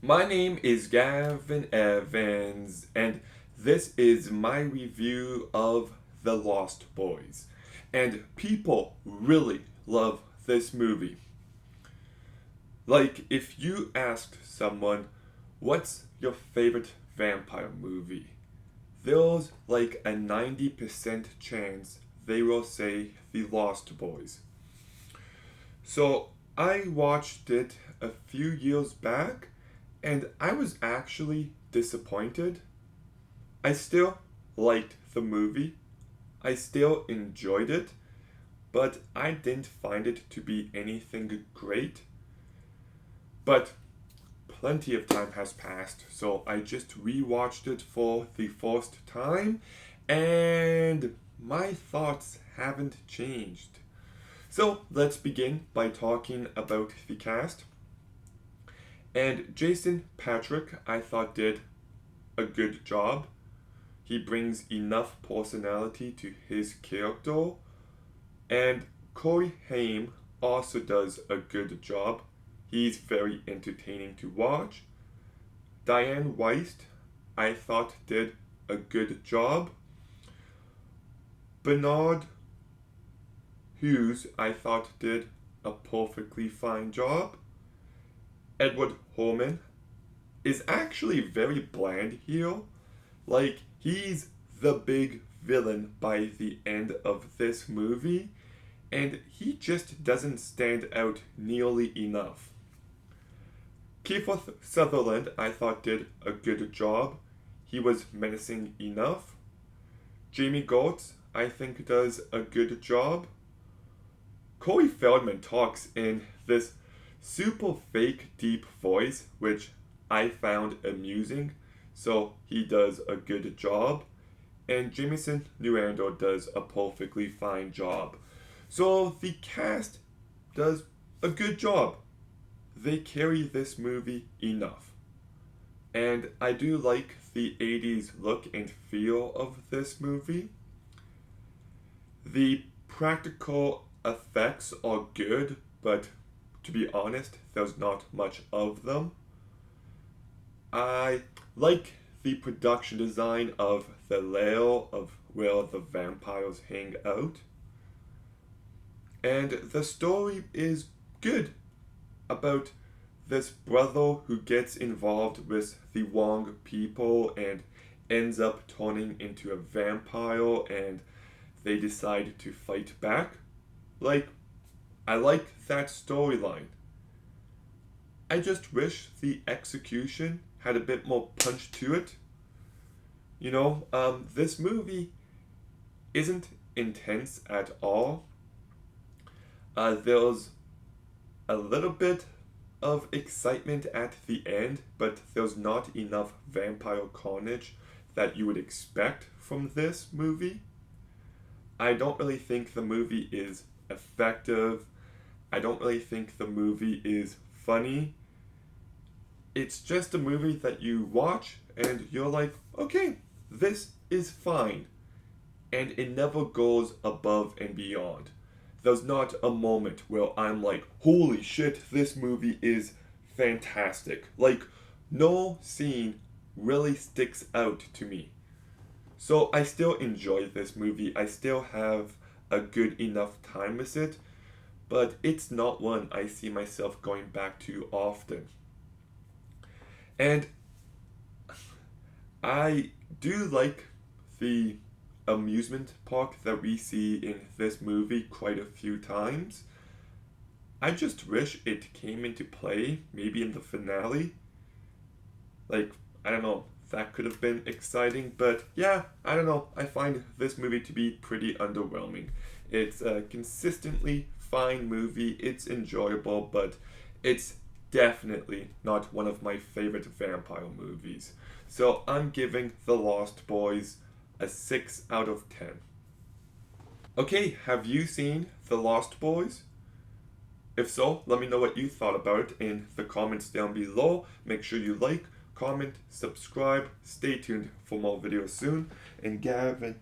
My name is Gavin Evans, and this is my review of The Lost Boys. And people really love this movie. Like, if you asked someone, what's your favorite vampire movie? There's like a 90% chance they will say The Lost Boys. So, I watched it a few years back and I was actually disappointed. I still liked the movie, I still enjoyed it, but I didn't find it to be anything great. But plenty of time has passed, so I just rewatched it for the first time, and my thoughts haven't changed. So let's begin by talking about the cast. And Jason Patrick, I thought, did a good job. He brings enough personality to his character. And Corey Haim also does a good job. He's very entertaining to watch. Diane Weist, I thought, did a good job. Bernard Hughes, I thought, did a perfectly fine job. Edward Horman is actually very bland here. Like, he's the big villain by the end of this movie, and he just doesn't stand out nearly enough. Kiefer Sutherland, I thought, did a good job. He was menacing enough. Jamie Gertz, I think, does a good job. Corey Feldman talks in this super fake deep voice, which I found amusing, so he does a good job. And Jameson Nuando does a perfectly fine job. So the cast does a good job. They carry this movie enough. And I do like the 80s look and feel of this movie. The practical effects are good, but to be honest, there's not much of them. I like the production design of the lair of where the vampires hang out. And the story is good about this brother who gets involved with the wrong people and ends up turning into a vampire, and they decide to fight back. Like, I like that storyline. I just wish the execution had a bit more punch to it. This movie isn't intense at all. There's a little bit of excitement at the end, but there's not enough vampire carnage that you would expect from this movie. I don't really think the movie is effective. I don't really think the movie is funny. It's just a movie that you watch and you're like, okay, this is fine. And it never goes above and beyond. There's not a moment where I'm like, holy shit, this movie is fantastic. Like, no scene really sticks out to me. So I still enjoy this movie. I still have a good enough time with it, but it's not one I see myself going back to often. And I do like the amusement park that we see in this movie quite a few times. I just wish it came into play maybe in the finale. Like, I don't know, that could have been exciting, but yeah, I don't know. I find this movie to be pretty underwhelming. It's a consistently fine movie, it's enjoyable, but it's definitely not one of my favorite vampire movies. So I'm giving The Lost Boys a 6 out of 10. Okay, have you seen The Lost Boys? If so, let me know what you thought about it in the comments down below. Make sure you like, comment, subscribe. Stay tuned for more videos soon. And Gavin